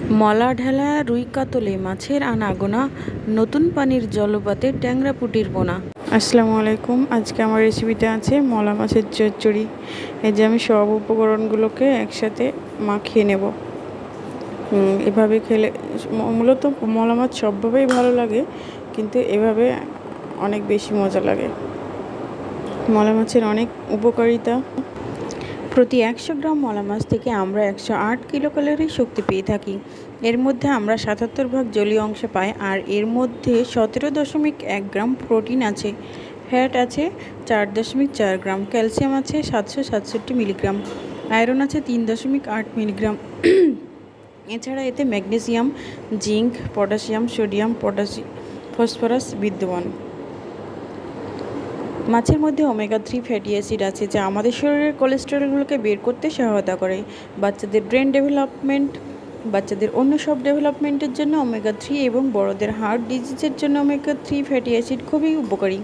মলা ঢেলা রুই কাতলে মাছের আনাগোনা, নতুন পানির জলপাতে ট্যাংরা পুঁটির পোনা। আসসালামু আলাইকুম। আজকে আমার রেসিপিতে আছে মলা মাছের চচ্চড়ি। এই যে আমি সব উপকরণগুলোকে একসাথে মাখিয়ে নেব। এভাবে খেলে মূলত মলা মাছ সবভাবেই ভালো লাগে, কিন্তু এভাবে অনেক বেশি মজা লাগে। মলা মাছের অনেক উপকারিতা। প্রতি 100 গ্রাম মলা মাছ থেকে আমরা 108 কিলোক্যালোরি শক্তি পেয়ে থাকি। এর মধ্যে আমরা 77 ভাগ জলীয় অংশ পাই, আর এর মধ্যে 17.1 গ্রাম প্রোটিন আছে, ফ্যাট আছে 4.4 গ্রাম, ক্যালসিয়াম আছে 767 মিলিগ্রাম, আয়রন আছে 3.8 মিলিগ্রাম। এছাড়া এতে magnesium, zinc, potassium, sodium, phosphorus বিদ্যমান। মাছের মধ্যে ওমেগা-3 ফ্যাটি অ্যাসিড আছে, যা আমাদের শরীরের কোলেস্টেরলগুলোকে বের করতে সহায়তা করে। বাচ্চাদের ব্রেন ডেভেলপমেন্ট, বাচ্চাদের অন্য সব ডেভেলপমেন্টের জন্য ওমেগা-3 এবং বড়দের হার্ট ডিজিজের জন্য ওমেগা-3 ফ্যাটি অ্যাসিড খুবই উপকারী।